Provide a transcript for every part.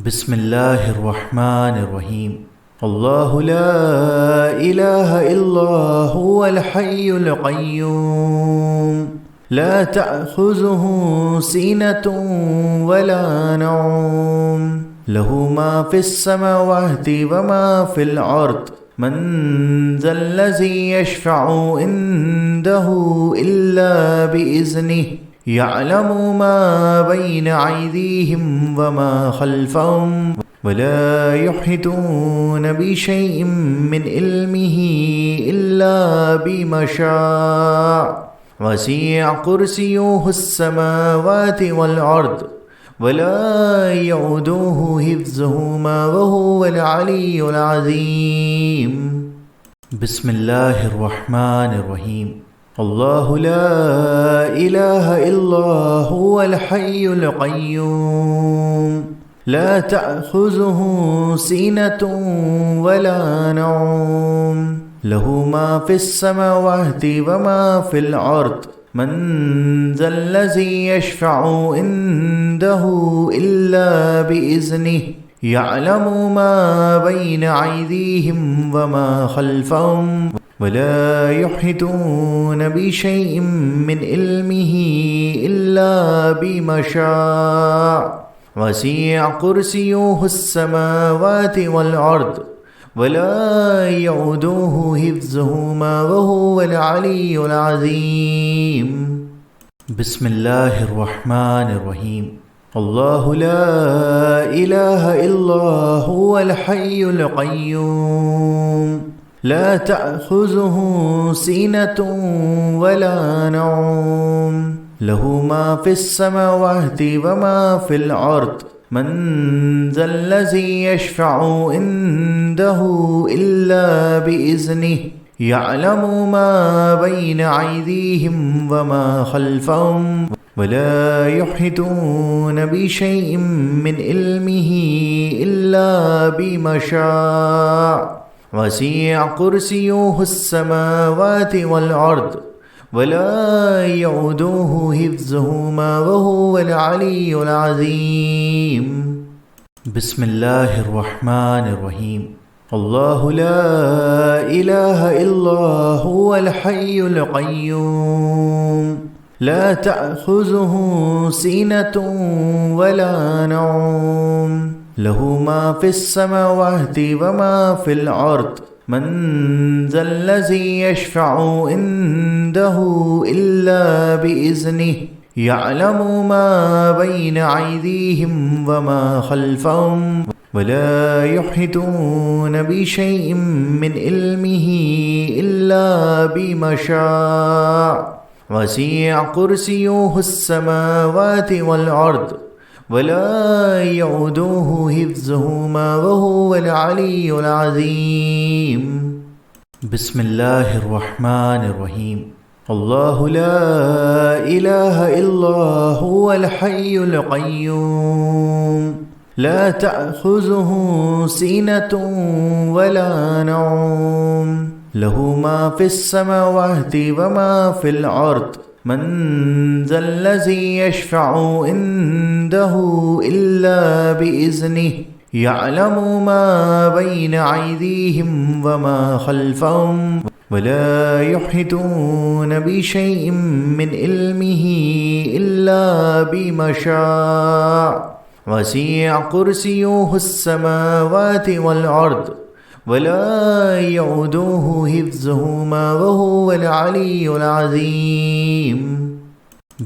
बिस्मिल्लाहिर्रहमानिर्रहीम। अल्लाहु ला इलाहा इल्ला हुवल हय्युल क़य्यूम ला तअख़ुज़ुहु सीनतुन वला नौम लहू मा फ़िस समावाति व मा फ़िल अर्द मन ज़ल्लज़ी यशफ़अु इंदहु इल्ला बिइज़्निहि यअलमु मा बैन अयदीहिम व मा खल्फ़हुम वला युहीतून बिशैइन मिन इल्मिही इल्ला बिमा शाअ वसिअ कुर्सियुहुस समावाति वल अर्द वला यऊदुहु हिफ्ज़ुहुमा व हुवल अलियुल अज़ीम। बिस्मिल्लाहिर्रहमानिर्रहीम। अल्लाहु ला इलाहा इल्ला हुवल हय्युल क़य्यूम ला तअख़ुज़ुहु सीनतुन वला नौम लहू मा फ़िस समावाति व मा फ़िल अर्द मन ज़ल्लज़ी यशफ़अु इंदहु इल्ला बिइज़्निहि यअलमु मा बैन अयदीहिम व मा खल्फ़हुम वला युहीतून बिशैइन मिन इल्मिही इल्ला बिमा शाअ वसिअ कुर्सियुहुस समावाति वल अर्द वला यऊदुहु हिफ्ज़ुहुमा व हुवल अलियुल अज़ीम। बिस्मिल्लाहिर्रहमानिर्रहीम। अल्लाहु ला इलाहा इल्ला हुवल हय्युल क़य्यूम ला तअख़ुज़ुहु सीनतुन वला नौम लहू मा फ़िस समावाति व मा फ़िल अर्द मन ज़ल्लज़ी यशफ़अु इंदहु इल्ला बिइज़्निहि यअलमु मा बैन अयदीहिम व मा खल्फ़हुम वला युहीतून बिशैइन मिन इल्मिही इल्ला बिमा शाअ वसिअ कुर्सियुहुस समावाति वल अर्द वला यऊदुहु हिफ्ज़ुहुमा व हुवल अलियुल अज़ीम। बिस्मिल्लाहिर्रहमानिर्रहीम। अल्लाहु ला इलाहा इल्ला हुवल हय्युल क़य्यूम ला तअख़ुज़ुहु सीनतुन वला नौम लहू मा फ़िस समावाति व मा फ़िल अर्द मन ज़ल्लज़ी यशफ़अु इंदहु इल्ला बिइज़्निहि यअलमु मा बैन अयदीहिम व मा खल्फ़हुम वला युहीतून बिशैइन मिन इल्मिही इल्ला बिमा शाअ वसिअ कुर्सियुहुस समावाति वल अर्द वला यऊदुहु हिफ्ज़ुहुमा व हुवल अलियुल अज़ीम। बिस्मिल्लाहिर्रहमानिर्रहीम। अल्लाहु ला इलाहा इल्ला हुवल हय्युल क़य्यूम ला तअख़ुज़ुहु सीनतुन वला नौम लहू मा फ़िस समावाति व मा फ़िल अर्द मन ज़ल्लज़ी यशफ़अु इंदहु इल्ला बिइज़्निहि यअलमु मा बैन अयदीहिम व मा खल्फ़हुम वला युहीतून बिशैइन मिन इल्मिही इल्ला बिमा शाअ वसिअ कुर्सियुहुस समावाति वल अर्द वला यऊदुहु हिफ्ज़ुहुमा व हुवल अलियुल अज़ीम।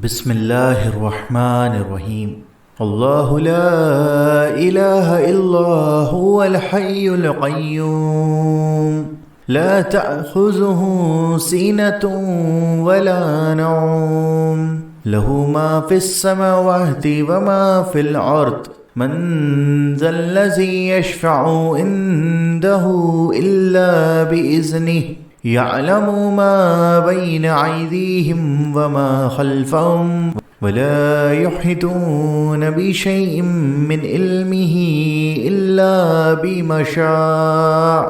बिस्मिल्लाहिर्रहमानिर्रहीम। अल्लाहु ला इलाहा इल्ला हुवल हय्युल क़य्यूम ला तअख़ुज़ुहु सीनतुन वला नौम लहू मा फ़िस समावाति व मा फ़िल अर्द मन ज़ल्लज़ी यशफ़अु इंदहु इल्ला बिइज़्निहि यअलमु मा बैन अयदीहिम व मा खल्फ़हुम वला युहीतून बिशैइन मिन इल्मिही इल्ला बिमा शाअ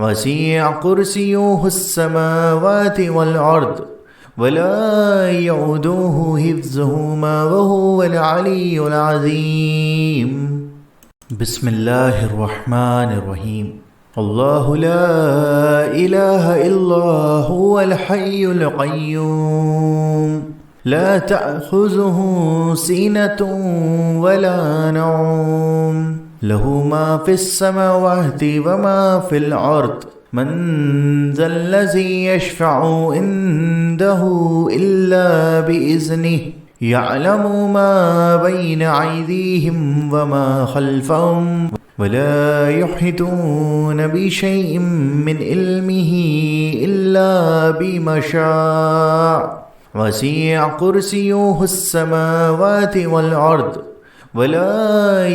वसिअ कुर्सियुहुस समावाति वल अर्द वला यऊदुहु हिफ्ज़ुहुमा व हुवल अलियुल अज़ीम। बिस्मिल्लाहिर्रहमानिर्रहीम। अल्लाहु ला इलाहा इल्ला हुवल हय्युल क़य्यूम ला तअख़ुज़ुहु सीनतुन वला नौम लहू मा फ़िस समावाति व मा फ़िल अर्द मन ज़ल्लज़ी यशफ़अु इंदहु इल्ला बिइज़्निहि यअलमु मा बैन अयदीहिम व मा खल्फ़हुम वला युहीतून बिशैइन मिन इल्मिही इल्ला बिमा शाअ वसिअ कुर्सियुहुस समावाति वल अर्द वला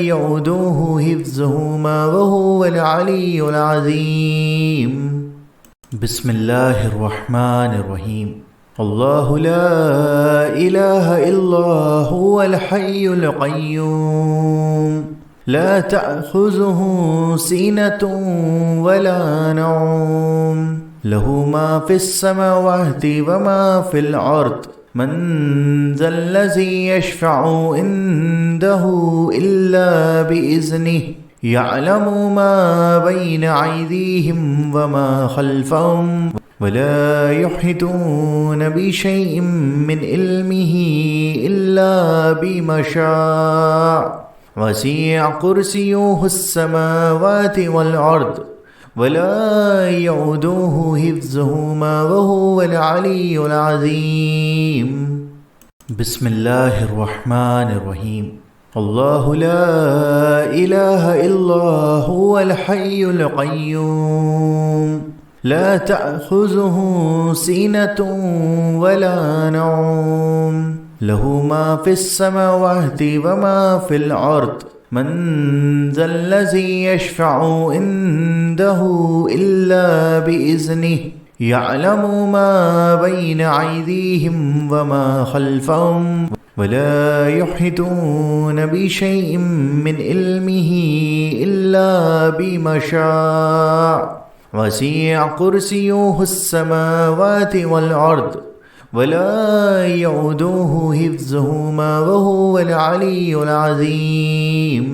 यऊदुहु हिफ्ज़ुहुमा व हुवल अलियुल अज़ीम। बिस्मिल्लाहिर्रहमानिर्रहीम। अल्लाहु ला इलाहा इल्ला हुवल हय्युल क़य्यूम ला तअख़ुज़ुहु सीनतुन वला नौम लहू मा फ़िस समावाति व मा फ़िल अर्द मन ज़ल्लज़ी यशफ़अु इंदहु इल्ला बिइज़्निहि यअलमु मा बैन अयदीहिम व मा खल्फ़हुम वला युहीतून बिशैइन मिन इल्मिही इल्ला बिमा शाअ वसिअ कुर्सियुहुस समावाति वल अर्द वला यऊदुहु हिफ्ज़ुहुमा व हुवल अलियुल अज़ीम। बिस्मिल्लाहिर्रहमानिर्रहीम। अल्लाहु ला इलाहा इल्ला हुवल हय्युल क़य्यूम ला तअख़ुज़ुहु सीनतुन वला नौम लहू मा फ़िस समावाति व मा फ़िल अर्द मन ज़ल्लज़ी यशफ़अु इंदहु इल्ला बिइज़्निहि यअलमु मा बैन अयदीहिम व मा खल्फ़हुम वला युहीतून बिशैइन मिन इल्मिही इल्ला बिमा शाअ वसिअ कुर्सियुहुस समावाति वल अर्द वला यऊदुहु हिफ्ज़ुहुमा व हुवल अलियुल अज़ीम।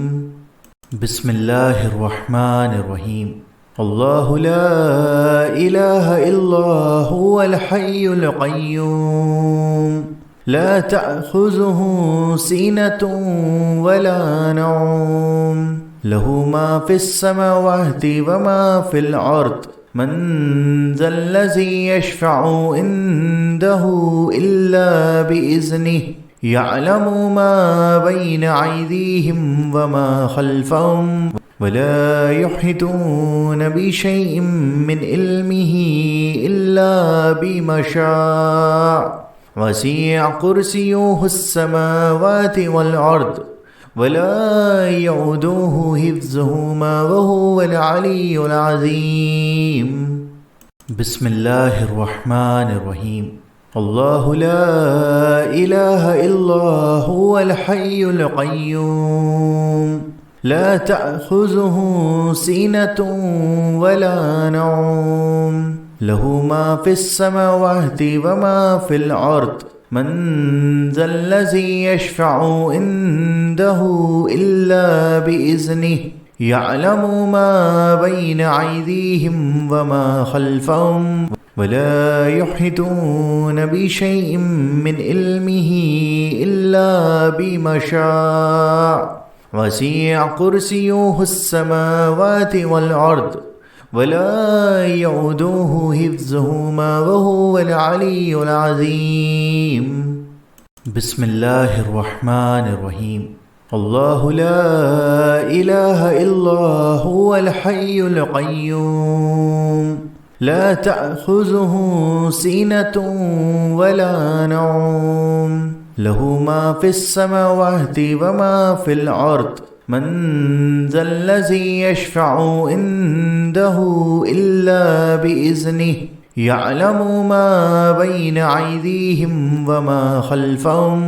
बिस्मिल्लाहिर्रहमानिर्रहीम। अल्लाहु ला इलाहा इल्ला हुवल हय्युल क़य्यूम ला तअख़ुज़ुहु सीनतुन वला नौम लहू मा फ़िस समावाति व मा फ़िल अर्द मन ज़ल्लज़ी यशफ़अु इंदहु इल्ला बिइज़्निहि यअलमु मा बैन अयदीहिम व मा खल्फ़हुम वला युहीतून बिशैइन मिन इल्मिही इल्ला बिमा शाअ वसिअ कुर्सियुहुस समावाति वल अर्द वला यऊदुहु हिफ्ज़ुहुमा व हुवल अलियुल अज़ीम। बिस्मिल्लाहिर्रहमानिर्रहीम। अल्लाहु ला इलाहा इल्ला हुवल हय्युल क़य्यूम ला तअख़ुज़ुहु सीनतुन वला नौम लहू मा फ़िस समावाति व मा फ़िल अर्द मन ज़ल्लज़ी यशफ़अु इंदहु इल्ला बिइज़्निहि यअलमु मा बैन अयदीहिम व मा खल्फ़हुम वला युहीतून बिशैइन मिन इल्मिही इल्ला बिमा शाअ वसिअ कुर्सियुहुस समावाति वल अर्द वला यऊदुहु हिफ्ज़ुहुमा व हुवल अलियुल अज़ीम। बिस्मिल्लाहिर्रहमानिर्रहीम। अल्लाहु ला इलाहा इल्ला हुवल हय्युल क़य्यूम ला तअख़ुज़ुहु सीनतुन वला नौम लहू मा फ़िस समावाति व मा फ़िल अर्द मन ज़ल्लज़ी यशफ़अु इंदहु इल्ला बिइज़्निहि यअलमु मा बैन अयदीहिम व मा खल्फ़हुम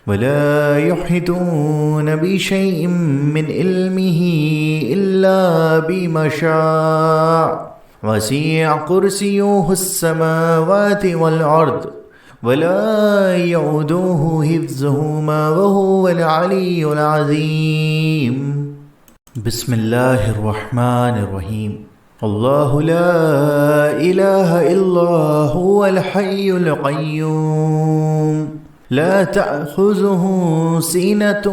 वला युहीतून बिशैइन मिन इल्मिही इल्ला बिमा शाअ वसिअ कुर्सियुहुस समावाति वल अर्द वला यऊदुहु हिफ्ज़ुहुमा व हुवल अलियुल अज़ीम। بسم الله الرحمن الرحيم الله لا إله إلا هو الحي القيوم لا تأخذه سنة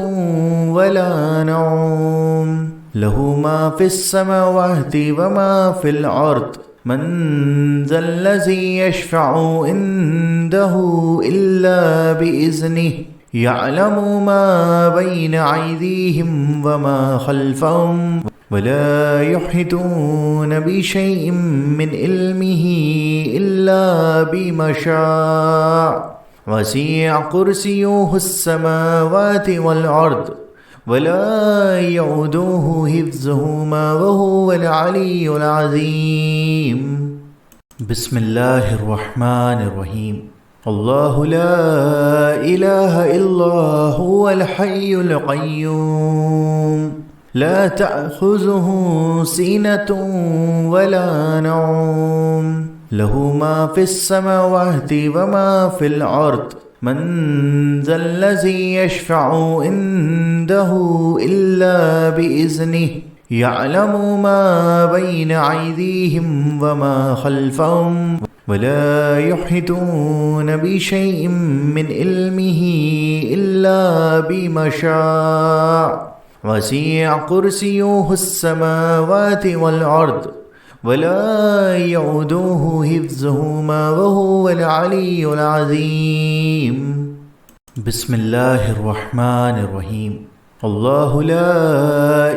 ولا نوم له ما في السماوات وما في الأرض من ذا الذي يشفع عنده إلا بإذنه يعلم ما بين أيديهم وما خلفهم ولا يحيطون بشيء من علمه إلا بما شاء وسع كرسيه السماوات والأرض ولا يؤوده حفظهما وهو العلي العظيم بسم الله الرحمن الرحيم الله لا إله إلا هو الحي القيوم لا تأخذه سنة ولا نوم له ما في السماوات وما في الأرض من ذا الذي يشفع عنده إلا بإذنه يعلم ما بين أيديهم وما خلفهم ولا يحيطون بشيء من علمه إلا بما شاء وسع كرسيه السماوات والأرض ولا يؤوده حفظهما وهو العلي العظيم بسم الله الرحمن الرحيم الله لا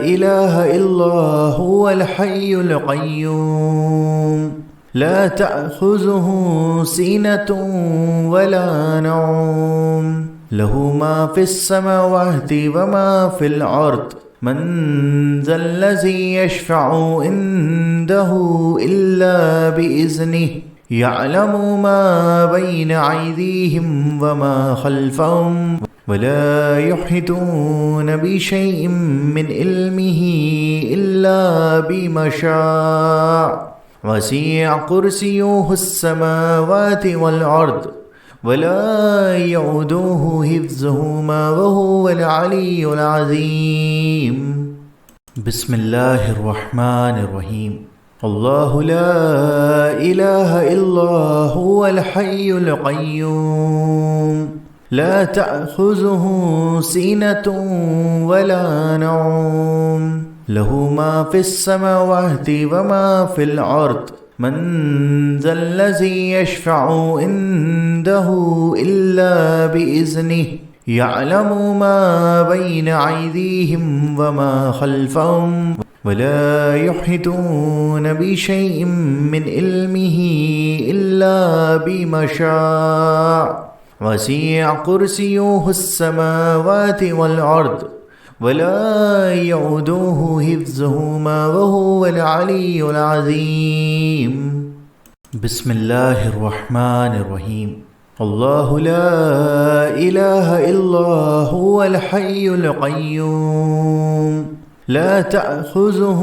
إله إلا هو الحي القيوم لا تأخذه سنة ولا نوم له ما في السماوات وما في الأرض من ذا الذي يشفع عنده إلا بإذنه يعلم ما بين أيديهم وما خلفهم ولا يحيطون بشيء من علمه إلا بما شاء وسع كرسيه السماوات والأرض ولا يؤوده حفظهما وهو العلي العظيم بسم الله الرحمن الرحيم الله لا إله إلا هو الحي القيوم لا تأخذه سنة ولا نوم له ما في السماوات وما في الأرض من ذا الذي يشفع عنده إلا بإذنه يعلم ما بين أيديهم وما خلفهم ولا يحيطون بشيء من علمه إلا بما شاء وسع كرسيه السماوات والأرض ولا يؤوده حفظهما وهو العلي العظيم بسم الله الرحمن الرحيم الله لا إله إلا هو الحي القيوم لا تأخذه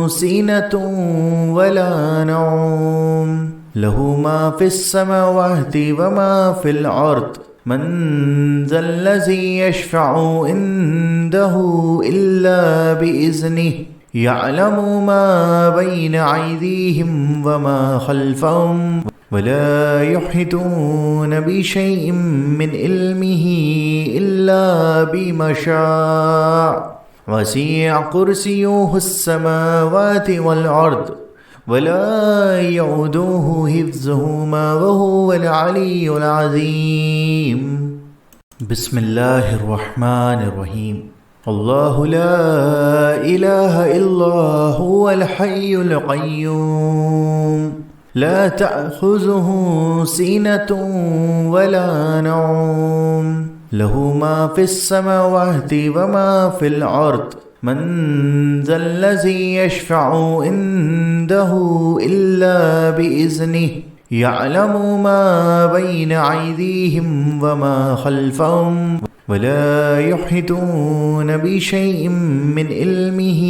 سنة ولا نوم له ما في السماوات وما في الأرض من ذا الذي يشفع عنده إلا بإذنه يعلم ما بين أيديهم وما خلفهم ولا يحيطون بشيء من علمه إلا بما شاء وسع كرسيه السماوات والأرض ولا يؤوده حفظهما وهو العلي العظيم بسم الله الرحمن الرحيم الله لا إله إلا هو الحي القيوم لا تأخذه سنة ولا نوم له ما في السماوات وما في الأرض من ذا الذي يشفع عنده إلا بإذنه يعلم ما بين أيديهم وما خلفهم ولا يحيطون بشيء من علمه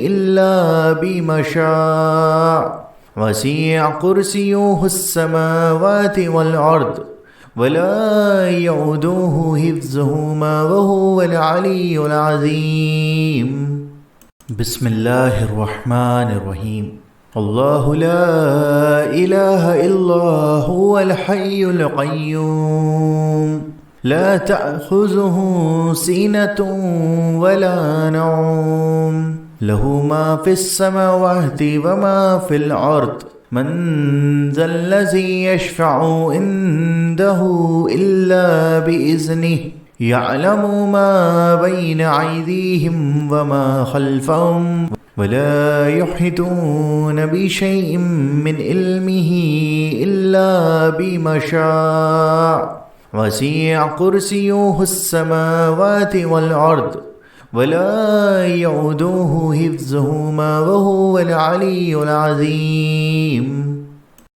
إلا بما شاء وسع كرسيه السماوات والأرض ولا يؤوده حفظهما وهو العلي العظيم بسم الله الرحمن الرحيم الله لا إله إلا هو الحي القيوم لا تأخذه سنة ولا نوم له ما في السماوات وما في الأرض من ذا الذي يشفع عنده إلا بإذنه يعلم ما بين أيديهم وما خلفهم ولا يحيطون بشيء من علمه إلا بما شاء وسع كرسيه السماوات والأرض ولا يؤوده حفظهما وهو العلي العظيم